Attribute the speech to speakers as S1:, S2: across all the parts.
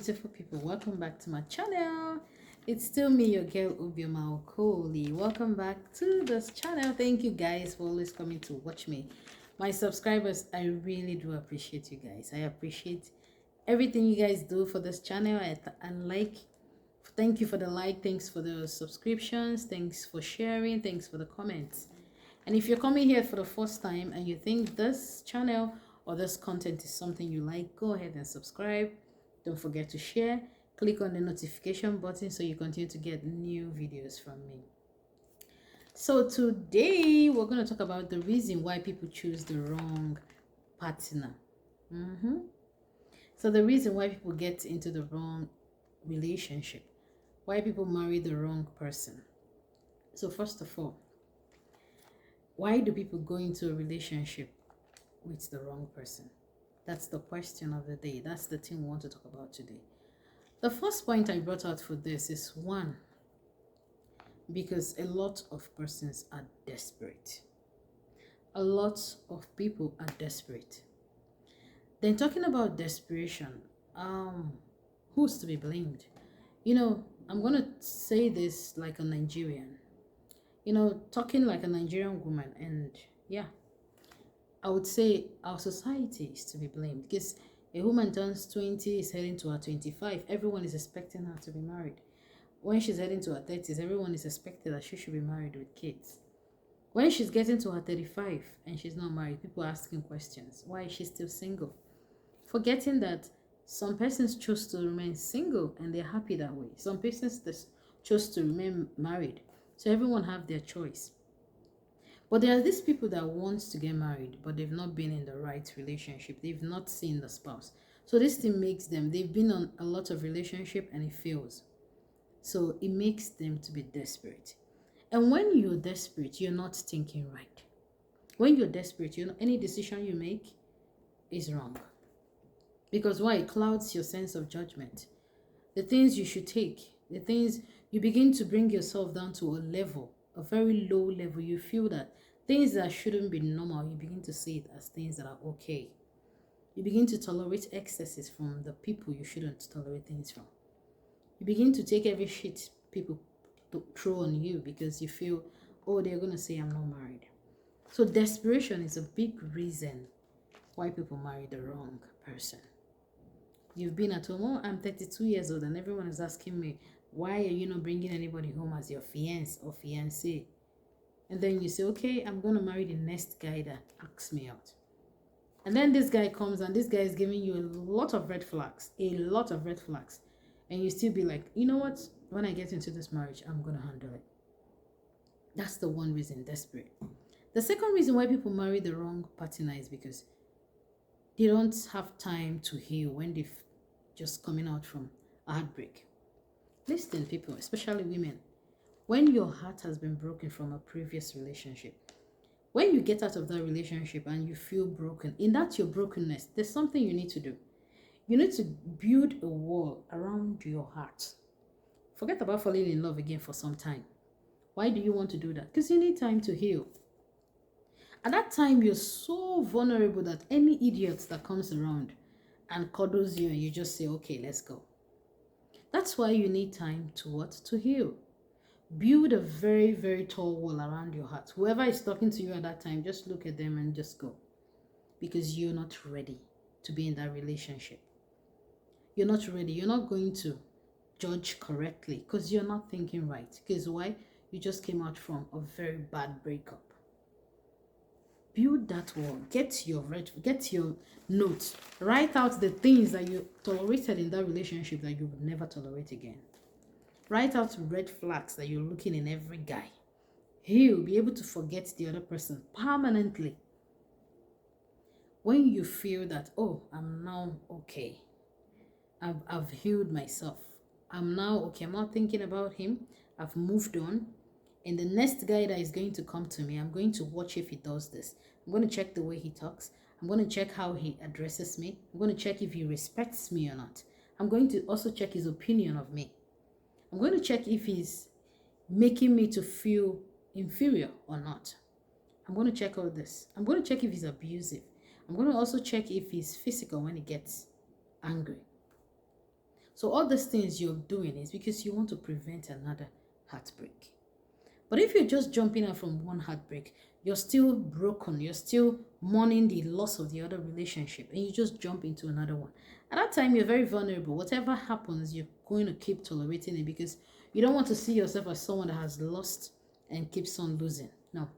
S1: beautiful people, welcome back to my channel. It's still me, your girl Obioma Okoli. Welcome back to this channel. Thank you guys for always coming to watch me. My subscribers, I really do appreciate you guys. I appreciate everything you guys do for this channel. Thank you for the like, thanks for the subscriptions, thanks for sharing, thanks for the comments. And if you're coming here for the first time and you think this channel or this content is something you like, go ahead and subscribe. Don't forget to share. Click on the notification button so you continue to get new videos from me. So today we're going to talk about the reason why people choose the wrong partner. So the reason why people get into the wrong relationship, why people marry the wrong person. So first of all, why do people go into a relationship with the wrong person? That's the question of the day. That's the thing we want to talk about today. The first point I brought out for this is one, because a lot of persons are desperate. A lot of people are desperate. Then talking about desperation, who's to be blamed? I'm going to say this like a Nigerian. Talking like a Nigerian woman, and yeah, I would say our society is to be blamed because a woman turns 20, is heading to her 25. Everyone is expecting her to be married. When she's heading to her 30s, everyone is expecting that she should be married with kids. When she's getting to her 35 and she's not married, people are asking questions. Why is she still single? Forgetting that some persons chose to remain single and they're happy that way. Some persons chose to remain married. So everyone have their choice. But there are these people that want to get married, but they've not been in the right relationship. They've not seen the spouse. So this thing makes them, they've been on a lot of relationship and it fails. So it makes them to be desperate. And when you're desperate, you're not thinking right. When you're desperate, any decision you make is wrong. Because why? It clouds your sense of judgment. The things you should take, the things you begin to bring yourself down to a level, a very low level. You feel that things that shouldn't be normal, you begin to see it as things that are okay. You begin to tolerate excesses from the people you shouldn't tolerate things from. You begin to take every shit people throw on you because you feel, oh, they're going to say I'm not married. So desperation is a big reason why people marry the wrong person. You've been at home, oh, I'm 32 years old, and everyone is asking me, why are you not bringing anybody home as your fiancé or fiancé? And then you say, okay, I'm going to marry the next guy that asks me out. And then this guy comes and this guy is giving you a lot of red flags. And you still be like, you know what? When I get into this marriage, I'm going to handle it. That's the one reason, desperate. The second reason why people marry the wrong partner is because they don't have time to heal when they've just coming out from a heartbreak. Listen, people, especially women, when your heart has been broken from a previous relationship, when you get out of that relationship and you feel broken, in that your brokenness, there's something you need to do. You need to build a wall around your heart. Forget about falling in love again for some time. Why do you want to do that? Because you need time to heal. At that time, you're so vulnerable that any idiot that comes around and cuddles you and you just say, okay, let's go. That's why you need time to what? To heal. Build a very, very tall wall around your heart. Whoever is talking to you at that time, just look at them and just go. Because you're not ready to be in that relationship. You're not ready. You're not going to judge correctly because you're not thinking right. Because why? You just came out from a very bad breakup. Build that wall. Get your notes. Write out the things that you tolerated in that relationship that you would never tolerate again. Write out red flags that you're looking in every guy. He'll be able to forget the other person permanently. When you feel that, oh, I'm now okay. I've healed myself. I'm now okay. I'm not thinking about him. I've moved on. And the next guy that is going to come to me, I'm going to watch if he does this. I'm going to check the way he talks. I'm going to check how he addresses me. I'm going to check if he respects me or not. I'm going to also check his opinion of me. I'm going to check if he's making me to feel inferior or not. I'm going to check all this. I'm going to check if he's abusive. I'm going to also check if he's physical when he gets angry. So all these things you're doing is because you want to prevent another heartbreak. But if you're just jumping out from one heartbreak, you're still broken, you're still mourning the loss of the other relationship, and you just jump into another one. At that time, you're very vulnerable. Whatever happens, you're going to keep tolerating it because you don't want to see yourself as someone that has lost and keeps on losing. No.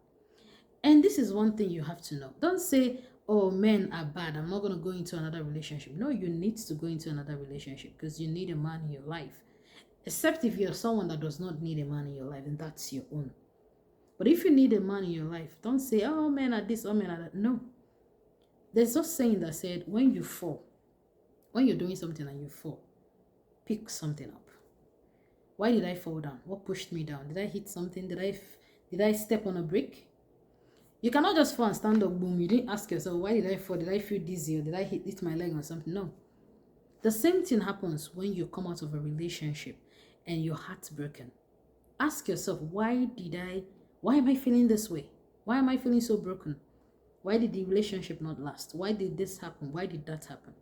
S1: And this is one thing you have to know. Don't say, oh, men are bad, I'm not going to go into another relationship. No, you need to go into another relationship because you need a man in your life. Except if you're someone that does not need a man in your life, and that's your own. But if you need a man in your life, don't say, oh, men are this, oh, men are that. No. There's a saying that said, when you fall, when you're doing something and you fall, pick something up. Why did I fall down? What pushed me down? Did I hit something? Did I step on a brick? You cannot just fall and stand up, boom. You didn't ask yourself, why did I fall? Did I feel dizzy or did I hit my leg or something? No. The same thing happens when you come out of a relationship and you're heartbroken. Ask yourself, why am I feeling this way? Why am I feeling so broken? Why did the relationship not last? Why did this happen? Why did that happen?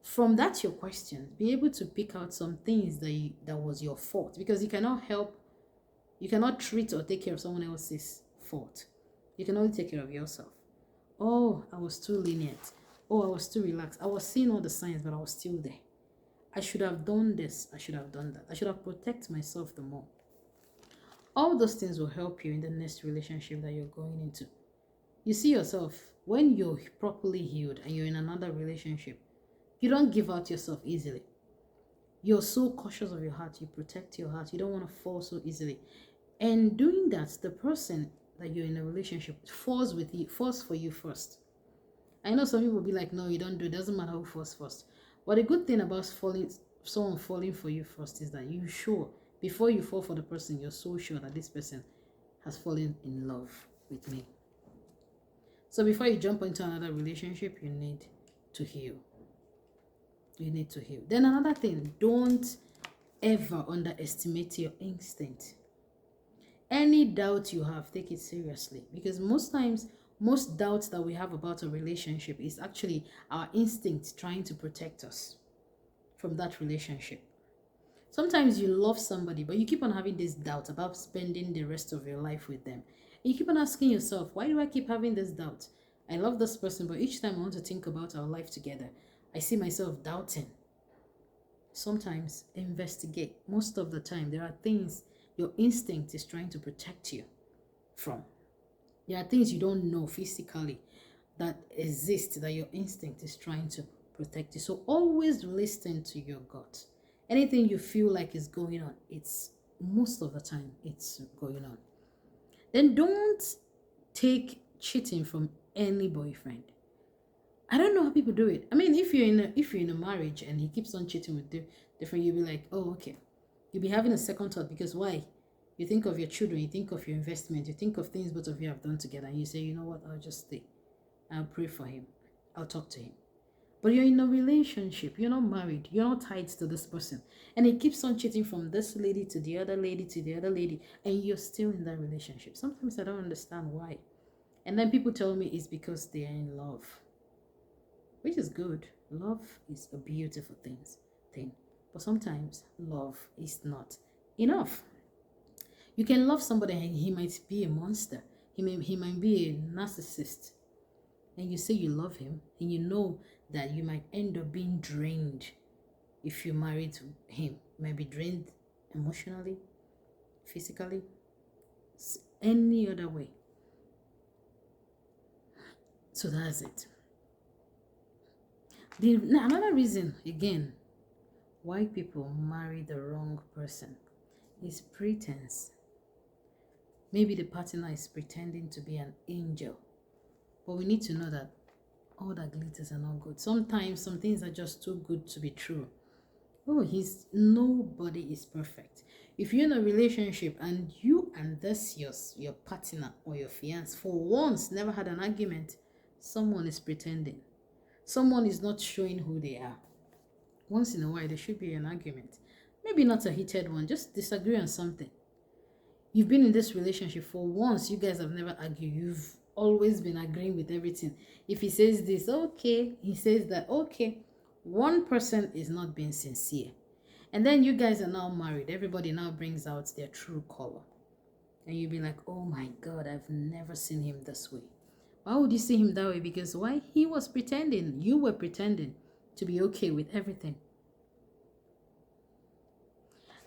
S1: From that, your questions, be able to pick out some things that was your fault, because you cannot treat or take care of someone else's fault. You can only take care of yourself. Oh, I was too lenient. Oh, I was too relaxed. I was seeing all the signs, but I was still there. I should have done this. I should have done that. I should have protected myself the more. All those things will help you in the next relationship that you're going into. You see yourself, when you're properly healed and you're in another relationship, you don't give out yourself easily. You're so cautious of your heart. You protect your heart. You don't want to fall so easily. And doing that, the person that you're in a relationship falls for you first. I know some people will be like, no, you don't do it. Doesn't matter who falls first. But the good thing about someone falling for you first is that you're sure, before you fall for the person, you're so sure that this person has fallen in love with me. So before you jump into another relationship, you need to heal. You need to heal. Then another thing, don't ever underestimate your instinct. Any doubt you have, take it seriously, because most doubts that we have about a relationship is actually our instinct trying to protect us from that relationship. Sometimes you love somebody, but you keep on having this doubt about spending the rest of your life with them. And you keep on asking yourself, why do I keep having this doubt? I love this person, but each time I want to think about our life together, I see myself doubting. Sometimes investigate. Most of the time, there are things your instinct is trying to protect you from. There are things you don't know physically that exist that your instinct is trying to protect you. So always listen to your gut. Anything you feel like is going on, most of the time it's going on. Then don't take cheating from any boyfriend. I don't know how people do it. I mean, if you're in a marriage and he keeps on cheating with different, you'll be like, oh, okay. You'll be having a second thought, because why? You think of your children, you think of your investment, you think of things both of you have done together, and you say, you know what, I'll just stay. I'll pray for him. I'll talk to him. But you're in a relationship, you're not married, you're not tied to this person. And he keeps on cheating from this lady to the other lady to the other lady, and you're still in that relationship. Sometimes I don't understand why. And then people tell me it's because they are in love, which is good. Love is a beautiful thing. But sometimes love is not enough. You can love somebody and he might be a monster. He might be a narcissist. And you say you love him, and you know that you might end up being drained if you marry to him. You might be drained emotionally, physically, any other way. So that's it. Another reason, again, why people marry the wrong person is pretense. Maybe the partner is pretending to be an angel, but we need to know that all that glitters are not good. Sometimes some things are just too good to be true. Nobody is perfect. If you're in a relationship and you and your partner or your fiance for once never had an argument, someone is pretending. Someone is not showing who they are. Once in a while, there should be an argument. Maybe not a heated one, just disagree on something. You've been in this relationship for once, you guys have never argued. You've always been agreeing with everything. If he says this, okay. He says that, okay. One person is not being sincere. And then you guys are now married. Everybody now brings out their true color. And you'll be like, oh my God, I've never seen him this way. Why would you see him that way? Because why? He was pretending. You were pretending to be okay with everything.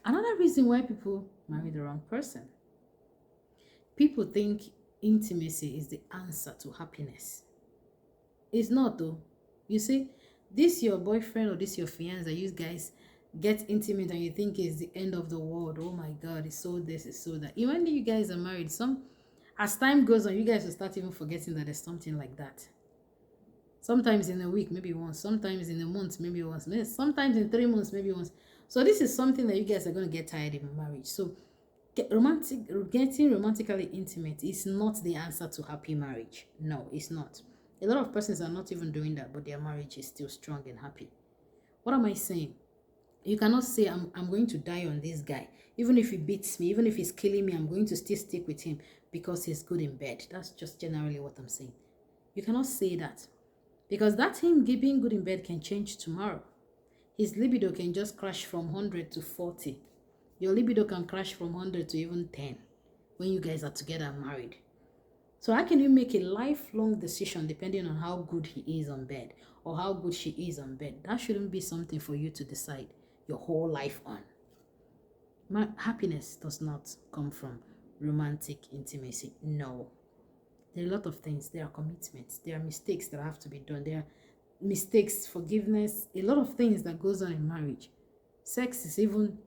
S1: Another reason why people marry the wrong person. People think intimacy is the answer to happiness. It's not though. You see, this your boyfriend or this your fiance, you guys get intimate and you think it's the end of the world. Oh my God, it's so this, it's so that. Even when you guys are married, as time goes on, you guys will start even forgetting that there's something like that. Sometimes in a week, maybe once. Sometimes in a month, maybe once. Sometimes in 3 months, maybe once. So this is something that you guys are going to get tired in marriage. So getting romantically intimate is not the answer to happy marriage. No, it's not. A lot of persons are not even doing that, but their marriage is still strong and happy. What am I saying? You cannot say, I'm going to die on this guy. Even if he beats me, even if he's killing me, I'm going to still stick with him because he's good in bed. That's just generally what I'm saying. You cannot say that. Because that him being good in bed can change tomorrow. His libido can just crash from 100 to 40. Your libido can crash from 100 to even 10 when you guys are together and married. So how can you make a lifelong decision depending on how good he is on bed or how good she is on bed? That shouldn't be something for you to decide your whole life on. Happiness does not come from romantic intimacy. No. There are a lot of things. There are commitments. There are mistakes that have to be done. There are mistakes, forgiveness, a lot of things that goes on in marriage. Sex is even,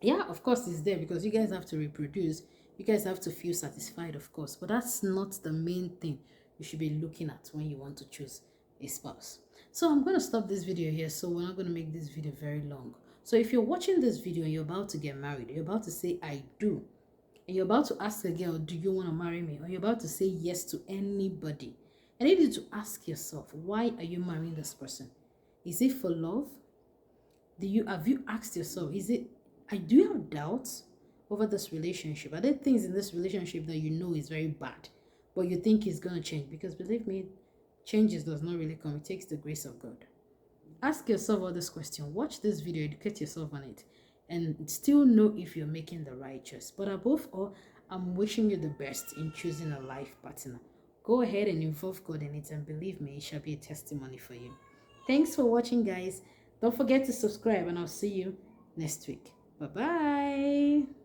S1: yeah, of course it's there because you guys have to reproduce. You guys have to feel satisfied, of course. But that's not the main thing you should be looking at when you want to choose a spouse. So I'm going to stop this video here. So we're not going to make this video very long. So if you're watching this video and you're about to get married, you're about to say, I do, and you're about to ask a girl, do you want to marry me? Or you're about to say yes to anybody, I need you to ask yourself, why are you marrying this person? Is it for love? Have you asked yourself, do you have doubts over this relationship? Are there things in this relationship that you know is very bad, but you think is going to change? Because believe me, changes does not really come. It takes the grace of God. Ask yourself all this question. Watch this video, educate yourself on it, and still know if you're making the right choice. But above all, I'm wishing you the best in choosing a life partner. Go ahead and involve God in it, and believe me, it shall be a testimony for you. Thanks for watching, guys. Don't forget to subscribe, and I'll see you next week. Bye-bye.